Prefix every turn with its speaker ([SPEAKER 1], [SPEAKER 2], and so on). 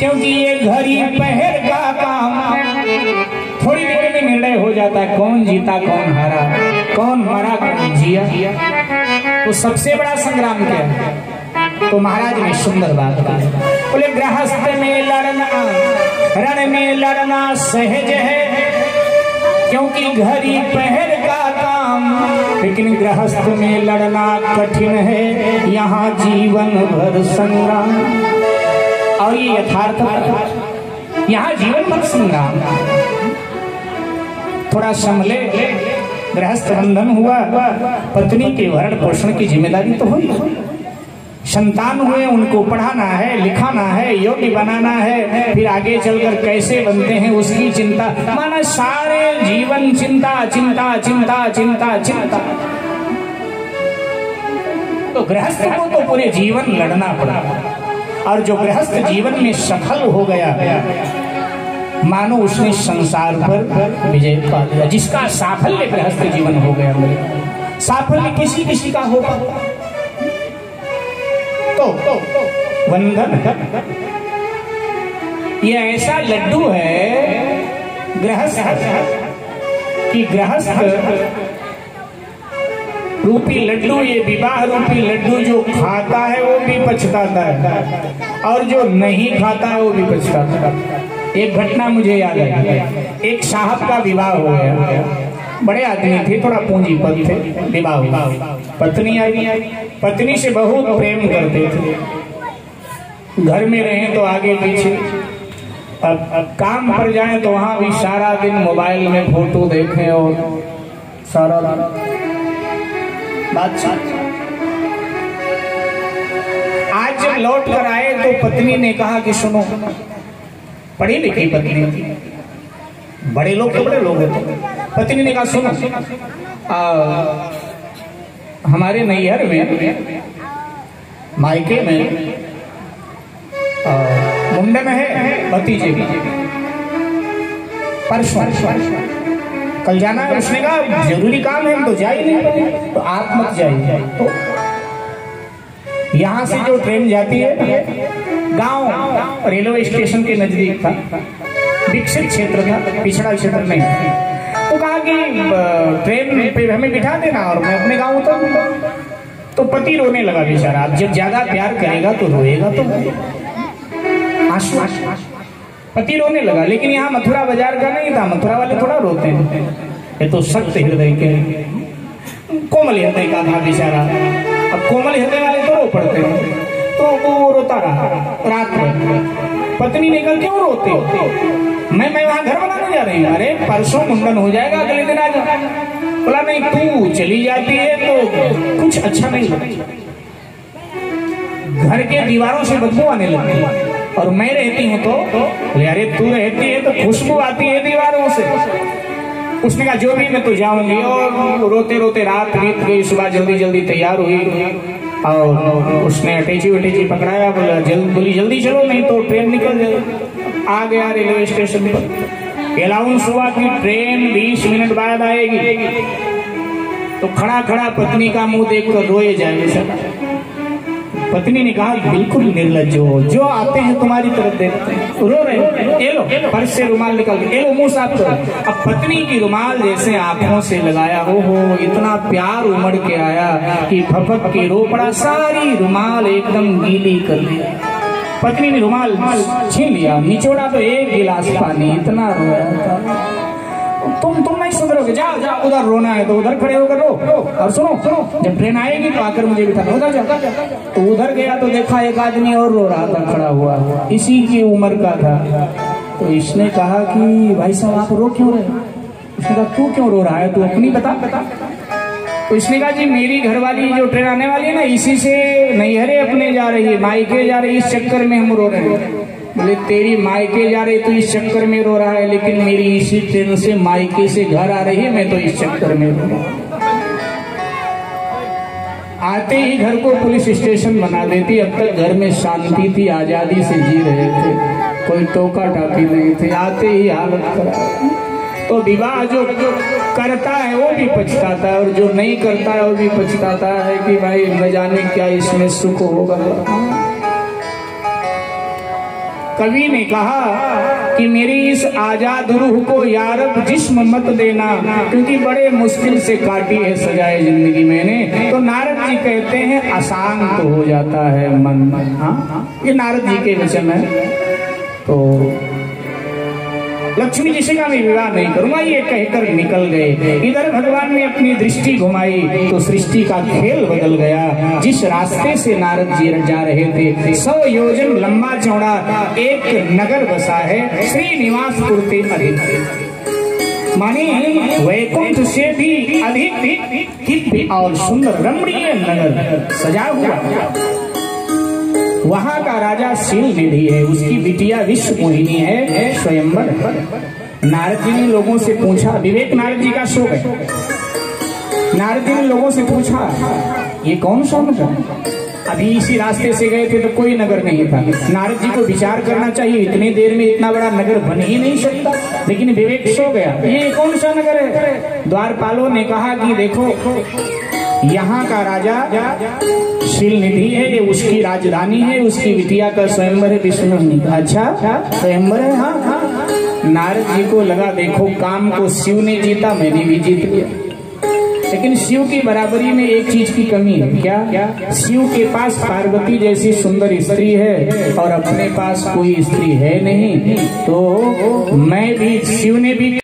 [SPEAKER 1] क्योंकि ये घड़ी पहर का काम थोड़ी देर में निर्णय हो जाता है, कौन जीता कौन हारा, कौन मरा कौन जिया। तो सबसे बड़ा संग्राम क्या है? तो महाराज ने सुंदर बात कही, बोले गृहस्थ में लड़ना रण में लड़ना सहज है, क्योंकि घड़ी पहर का काम, लेकिन गृहस्थ में लड़ना कठिन है, यहाँ जीवन भर संग्राम। और ये यथार्थ है, यहाँ जीवन भर संग्राम। थोड़ा संभले, गृहस्थ बंधन हुआ, पत्नी के भरण पोषण की जिम्मेदारी तो हुई, संतान हुए, उनको पढ़ाना है, लिखाना है, योग्य बनाना है, फिर आगे चलकर कैसे बनते हैं उसकी चिंता, माना सारे जीवन चिंता चिंता चिंता चिंता चिंता। तो गृहस्थ को तो पूरे जीवन लड़ना पड़ा, और जो गृहस्थ जीवन में सफल हो गया मानो उसने संसार पर विजय पा लिया। जिसका साफल्य गृहस्थ जीवन हो गया, साफल्य किसी किसी का होगा। तो बंधन ये ऐसा लड्डू है गृहस्थ कि गृहस्थ रूपी लड्डू, ये विवाह रूपी लड्डू जो खाता है वो भी पछताता है, और जो नहीं खाता है वो भी पछताता है। एक घटना मुझे याद आई, एक साहब का विवाह हो गया, बड़े आदमी थे, थोड़ा पूंजीपति थे, विवाह हुआ, पत्नी आई, पत्नी से बहुत प्रेम करते थे, घर में रहे तो आगे पीछे, अब काम पर जाए तो वहां भी सारा दिन मोबाइल में फोटो देखें और सारा बातचीत। आज जब लौट कर आए तो पत्नी ने कहा कि सुनो, पढ़ी लिखी पत्नी, बड़े लोग तो बड़े लोग होते, पत्नी ने कहा सुनो, हमारे नैहर में मायके में मुंडन है भतीजे की, परसों कल जाना है। उसने कहा जरूरी काम है, हम तो जा ही नहीं, तो आप मत जाइए। तो यहाँ से जो ट्रेन जाती है, गांव रेलवे स्टेशन के नजदीक था, विकसित क्षेत्र था, पिछड़ा क्षेत्र नहीं था। तो कहा कि ट्रेन पे हमें बिठा देना और मैं अपने गांव उतरूंगा। तो पति रोने लगा बेचारा, अब जब ज्यादा प्यार करेगा तो रोएगा, तो आंसू पति रोने लगा। लेकिन यहाँ मथुरा बाजार का नहीं था, मथुरा वाले थोड़ा रोते हैं, ये तो सख्त हृदय के, कोमल हृदय का था बेचारा। अब कोमल हृदय वाले तो रो पड़ते हैं, तो वो रोता रहा रात में। पत्नी ने कहा क्यों रोते हो? मैं वहां घर बनाने जा रही हूँ। अरे परसों मुंडन हो जाएगा, अगले दिन आ जा। बोला नहीं, तू चली जाती है तो कुछ अच्छा नहीं लगता, घर के दीवारों से बदबू आने लगती है, और मैं रहती हूँ तो अरे तू रहती है तो खुशबू आती है दीवारों से। उसने कहा जो भी, मैं तो जाऊंगी। और रोते रोते रात बीत गई, सुबह जल्दी जल्दी तैयार हुई और उसने अटैची वटैची पकड़ाया, बोली जल्दी चलो नहीं तो ट्रेन निकल जाएगी। आ गया रेलवे स्टेशन पर, अनाउंस हुआ कि ट्रेन 20 मिनट बाद आएगी। तो खड़ा खड़ा पत्नी का मुंह देखकर रोए जाए सर। पत्नी ने कहा बिल्कुल निर्लज्ज हो, जो आते हैं तुम्हारी तरफ देखते हैं, रो रहे हो, ये लो पर्स से रुमाल निकाल के, ये लो मुंह साफ करो। अब पत्नी की रुमाल जैसे आंखों से लगाया, हो इतना प्यार उमड़ के आया कि भपक के रो पड़ा, सारी रुमाल एकदम गीली कर दिया। पत्नी ने रुमाल छीन लिया, निचोड़ा तो एक गिलास पानी, इतना रोया। तुम नहीं सुधरोगे, जाओ जाओ, उधर रोना है तो उधर खड़े होकर रो, और सुनो जब ट्रेन आएगी तो आकर मुझे बिठा, उधर जाओ। तो उधर गया तो देखा एक आदमी और रो रहा था, खड़ा हुआ, इसी की उम्र का था। तो इसने कहा कि भाई साहब आप रो क्यों रहे? उसने कहा तू क्यों रो रहा है, तू अपनी बता। तो इसने कहा जी मेरी घरवाली जो ट्रेन आने वाली है ना, इसी से नैहरे अपने जा रही है, मायके जा रही है, इस चक्कर में हम रो रहे हैं। बोले तेरी मायके जा रही तो इस चक्कर में रो रहा है, लेकिन मेरी इसी ट्रेन से मायके से घर आ रही है, मैं तो इस चक्कर में रो रहा हूं। आते ही घर को पुलिस स्टेशन बना देती। अब तक घर में शांति थी, आजादी से जी रहे थे, कोई टोका टाकी नहीं थे, आते ही हालत खराब। तो विवाह जो करता है वो भी पछताता है, और जो नहीं करता है वो भी पछताता है कि भाई न जाने क्या इसमें सुख होगा। कवि ने कहा कि मेरी इस आजाद रूह को यारब जिस्म मत देना, क्योंकि बड़े मुश्किल से काटी है सजाए जिंदगी मैंने। तो नारद जी कहते हैं आसान तो हो जाता है मन। हाँ, ये नारद जी के वचन है। तो लक्ष्मी जी से कहा मैं विवाह नहीं करूंगा, ये कहकर निकल गए। इधर भगवान ने अपनी दृष्टि घुमाई तो सृष्टि का खेल बदल गया। जिस रास्ते से नारद जी जा रहे थे 100 योजन लंबा चौड़ा एक नगर बसा है, श्रीनिवासपुर के अधिक, माने वैकुंठ से भी अधिक दिव्य और सुंदर रमणीय नगर सजा हुआ। वहां का राजा शील निधि है, उसकी बिटिया विश्व मोहिनी है स्वयंवर। नारद जी ने लोगों से पूछा, विवेक नारद जी का शोक है। नारद जी ने लोगों से पूछा ये कौन सा नगर? अभी इसी रास्ते से गए थे तो कोई नगर नहीं था। नारद जी को विचार करना चाहिए, इतनी देर में इतना बड़ा नगर बन ही नहीं सकता, लेकिन विवेक सो गया। ये कौन सा नगर है? द्वारपालों ने कहा कि देखो यहाँ का राजा शील निधि है, ये उसकी राजधानी है, उसकी बिटिया का स्वयंवर है विष्णु। अच्छा स्वयंवर है? हाँ हाँ। नारद जी को लगा देखो काम को शिव ने जीता, मैंने भी जीत लिया, लेकिन शिव की बराबरी में एक चीज की कमी है। क्या? शिव के पास पार्वती जैसी सुंदर स्त्री है और अपने पास कोई स्त्री है नहीं। तो मैं भी, शिव ने भी